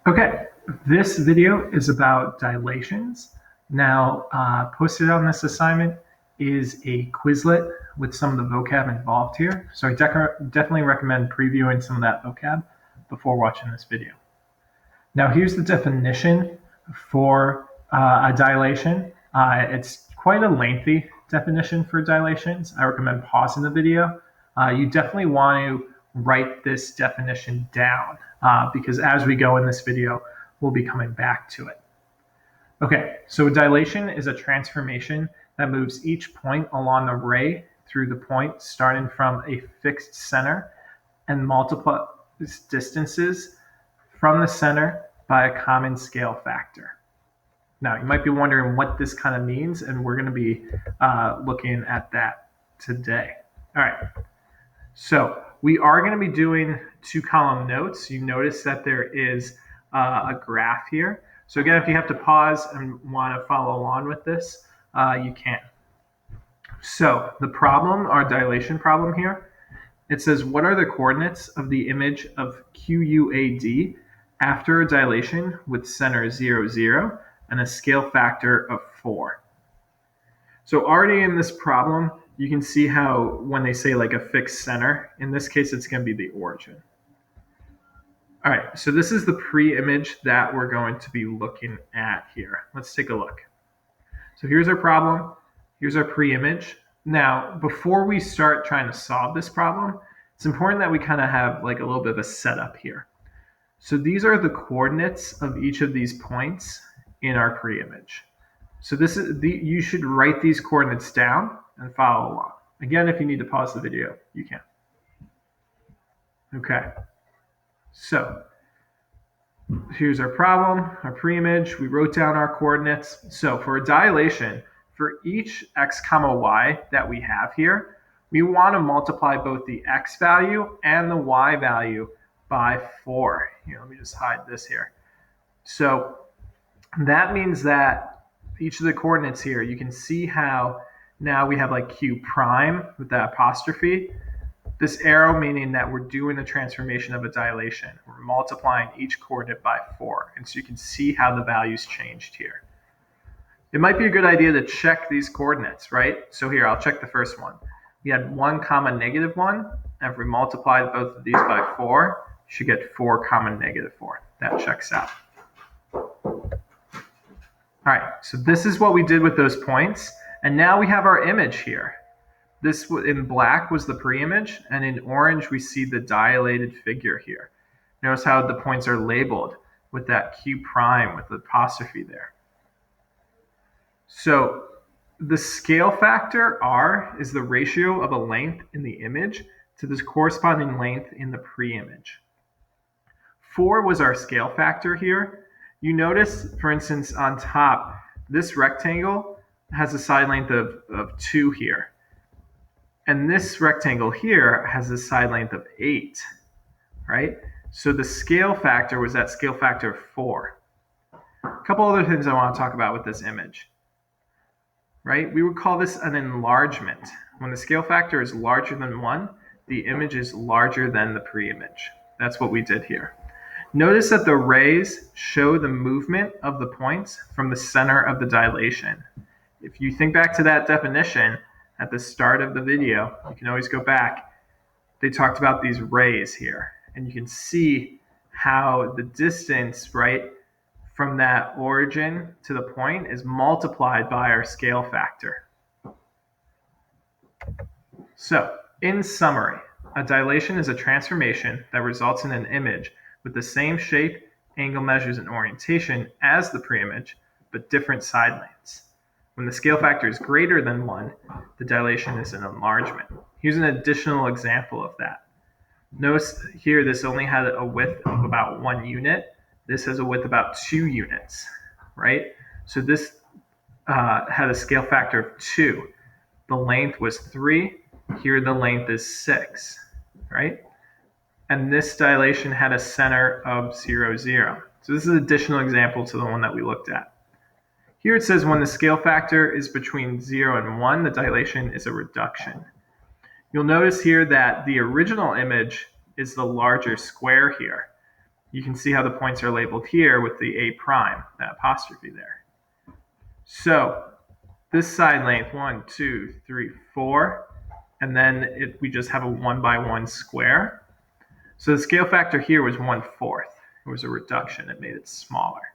Okay, this video is about dilations. Now, posted on this assignment is a Quizlet with some of the vocab involved here. So I definitely recommend previewing some of that vocab before watching this video. Now, here's the definition for a dilation. It's quite a lengthy definition for dilations. I recommend pausing the video. You definitely want to write this definition down because as we go in this video, we'll be coming back to it. Okay, so a dilation is a transformation that moves each point along the ray through the point starting from a fixed center and multiplies distances from the center by a common scale factor. Now, you might be wondering what this kind of means, and we're going to be looking at that today. All right, so we are going to be doing two-column notes. You notice that there is a graph here. So again, if you have to pause and want to follow along with this, you can. So the problem, our dilation problem here, it says, what are the coordinates of the image of QUAD after a dilation with center 0, 0 and a scale factor of 4? So already in this problem, you can see how when they say like a fixed center, in this case, it's going to be the origin. All right, so this is the pre-image that we're going to be looking at here. Let's take a look. So here's our problem. Here's our pre-image. Now, before we start trying to solve this problem, it's important that we kind of have like a little bit of a setup here. So these are the coordinates of each of these points in our pre-image. So this is you should write these coordinates down and follow along. Again, if you need to pause the video, you can. Okay. So here's our problem, our pre-image. We wrote down our coordinates. So for a dilation, for each x comma y that we have here, we want to multiply both the x value and the y value by 4. Here, let me just hide this here. So that means that each of the coordinates here, you can see how now we have like q prime with that apostrophe. This arrow meaning that we're doing the transformation of a dilation. We're multiplying each coordinate by 4. And so you can see how the values changed here. It might be a good idea to check these coordinates, right? So here, I'll check the first one. We had 1 comma negative 1. And if we multiply both of these by 4, you should get 4 comma negative 4. That checks out. All right, so this is what we did with those points. And now we have our image here. This in black was the pre-image, and in orange we see the dilated figure here. Notice how the points are labeled with that Q prime with the apostrophe there. So the scale factor R is the ratio of a length in the image to the corresponding length in the pre-image. 4 was our scale factor here. You notice, for instance, on top, this rectangle has a side length of 2 here. And this rectangle here has a side length of 8, right? So the scale factor was that scale factor of 4. A couple other things I want to talk about with this image, right? We would call this an enlargement. When the scale factor is larger than 1, the image is larger than the pre-image. That's what we did here. Notice that the rays show the movement of the points from the center of the dilation. If you think back to that definition, at the start of the video, you can always go back. They talked about these rays here, and you can see how the distance, right, from that origin to the point is multiplied by our scale factor. So, in summary, a dilation is a transformation that results in an image with the same shape, angle measures, and orientation as the pre-image, but different side lengths. When the scale factor is greater than 1, the dilation is an enlargement. Here's an additional example of that. Notice here this only had a width of about 1 unit. This has a width about 2 units, right? So this had a scale factor of 2. The length was 3. Here the length is 6, right? And this dilation had a center of 0, 0. So this is an additional example to the one that we looked at. Here it says when the scale factor is between 0 and 1, the dilation is a reduction. You'll notice here that the original image is the larger square here. You can see how the points are labeled here with the A prime, that apostrophe there. So this side length, 1, 2, 3, 4, and then we just have a 1 by 1 square. So the scale factor here was 1/4. It was a reduction. It made it smaller.